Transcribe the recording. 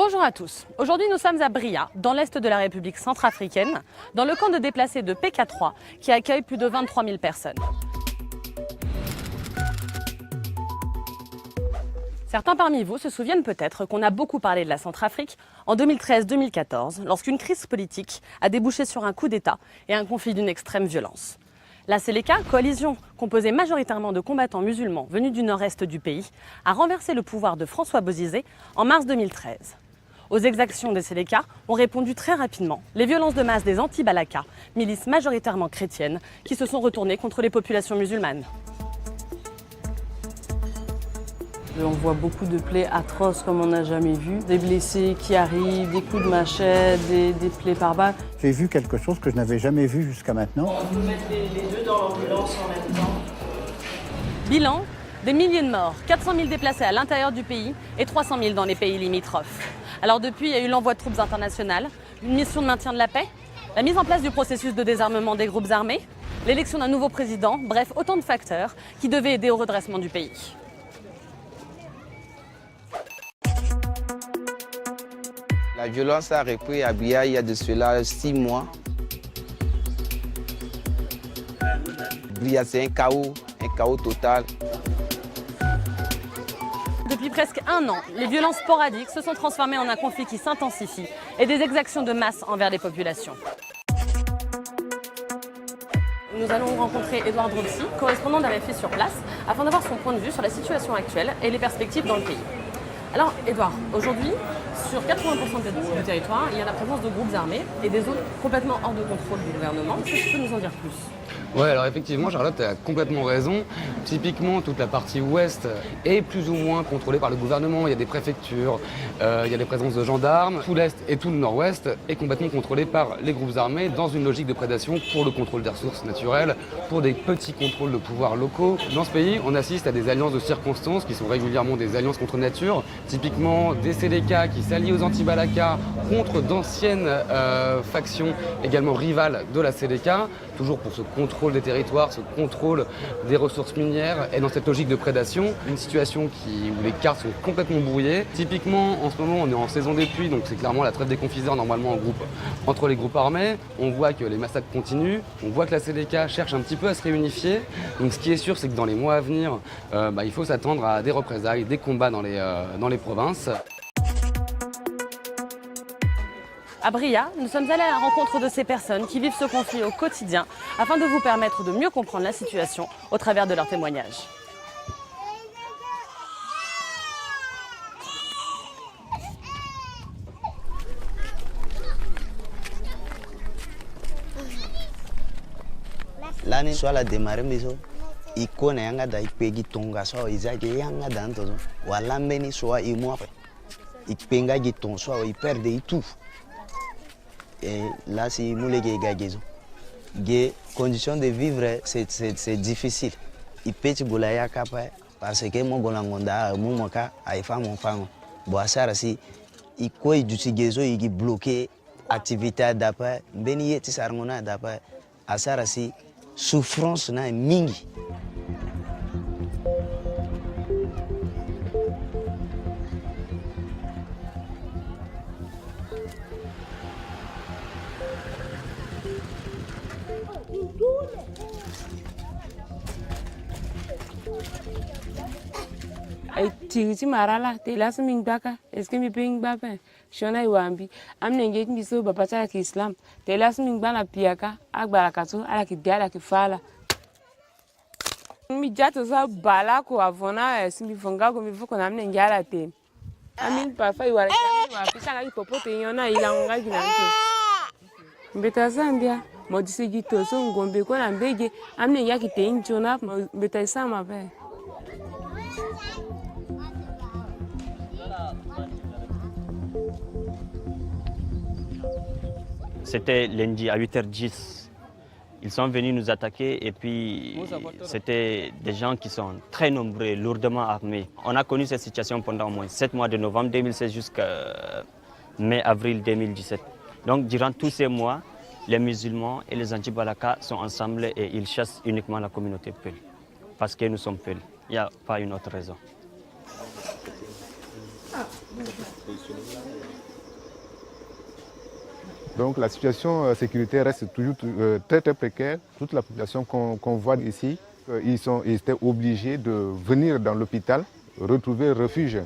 Bonjour à tous. Aujourd'hui, nous sommes à Bria, dans l'est de la République centrafricaine, dans le camp de déplacés de PK3, qui accueille plus de 23 000 personnes. Certains parmi vous se souviennent peut-être qu'on a beaucoup parlé de la Centrafrique en 2013-2014, lorsqu'une crise politique a débouché sur un coup d'État et un conflit d'une extrême violence. La Seleka, coalition composée majoritairement de combattants musulmans venus du nord-est du pays, a renversé le pouvoir de François Bozizé en mars 2013. Aux exactions des Seleka ont répondu très rapidement les violences de masse des anti-Balaka, milices majoritairement chrétiennes, qui se sont retournées contre les populations musulmanes. On voit beaucoup de plaies atroces comme on n'a jamais vu, des blessés qui arrivent, des coups de machette, des plaies par balle. J'ai vu quelque chose que je n'avais jamais vu jusqu'à maintenant. On peut mettre les deux dans l'ambulance en même temps. Bilan, des milliers de morts, 400 000 déplacés à l'intérieur du pays et 300 000 dans les pays limitrophes. Alors depuis, il y a eu l'envoi de troupes internationales, une mission de maintien de la paix, la mise en place du processus de désarmement des groupes armés, l'élection d'un nouveau président, bref, autant de facteurs qui devaient aider au redressement du pays. La violence a repris à Bria il y a de cela 6 mois. Bria, c'est un chaos total. Depuis presque un an, les violences sporadiques se sont transformées en un conflit qui s'intensifie et des exactions de masse envers les populations. Nous allons rencontrer Edouard Dropsy, correspondant d'RFI sur place, afin d'avoir son point de vue sur la situation actuelle et les perspectives dans le pays. Alors, Edouard, aujourd'hui, sur 80% du territoire, il y a la présence de groupes armés et des zones complètement hors de contrôle du gouvernement. Est-ce que tu peux nous en dire plus ? Ouais, alors effectivement, Charlotte, tu as complètement raison. Typiquement, toute la partie ouest est plus ou moins contrôlée par le gouvernement. Il y a des préfectures, il y a des présences de gendarmes. Tout l'est et tout le nord-ouest est complètement contrôlé par les groupes armés dans une logique de prédation pour le contrôle des ressources naturelles, pour des petits contrôles de pouvoirs locaux. Dans ce pays, on assiste à des alliances de circonstances qui sont régulièrement des alliances contre nature. Typiquement, des Seleka qui s'allient aux anti-Balaka contre d'anciennes factions également rivales de la Seleka, toujours pour ce contrôle des territoires, ce contrôle des ressources minières et dans cette logique de prédation, une situation où les cartes sont complètement brouillées. Typiquement, en ce moment, on est en saison des pluies, donc c'est clairement la trêve des confiseurs normalement entre les groupes armés. On voit que les massacres continuent, on voit que la Seleka cherche un petit peu à se réunifier. Donc ce qui est sûr, c'est que dans les mois à venir, il faut s'attendre à des représailles, des combats dans les provinces. À Bria, nous sommes allés à la rencontre de ces personnes qui vivent ce conflit au quotidien afin de vous permettre de mieux comprendre la situation au travers de leurs témoignages. L'année soit la démarré maison. Il connaît un gars qui tonga soit Isaac un gars dans ton ou à l'amener soit et moi. Il penga qui ton soit il perd et tout. Et là, c'est les les conditions de vivre, c'est difficile. Il peut te goulaya parce que mon golangonda, mon moka, a fait mon femme. Bon, ça, si il quoi du tigezo, il bloqué activité d'après, bénier tisarmona d'après, à ça, si souffrance na mingi. Tigiti marala te las ming baka eske mi ping bapa shona iwambi amne ngek mi so baba cha ki islam te las ming bana piaka agbara kato ala ki diala ki fala mi jato sa bala ko avona simi fonga ko mi foko namne ngala te amin pa fa iwara wa pisanga ki popote yona ilanga ginanto mbeta zambia modisi gito so ngombe ko na mbege amne yaki te injona mbeta sama ba. C'était lundi à 8h10. Ils sont venus nous attaquer et puis c'était des gens qui sont très nombreux, lourdement armés. On a connu cette situation pendant au moins 7 mois de novembre 2016 jusqu'à mai-avril 2017. Donc durant tous ces mois, les musulmans et les anti-Balaka sont ensemble et ils chassent uniquement la communauté Peul. Parce que nous sommes Peul. Il n'y a pas une autre raison. Donc la situation sécuritaire reste toujours très très précaire. Toute la population qu'on voit ici, ils étaient obligés de venir dans l'hôpital, retrouver refuge.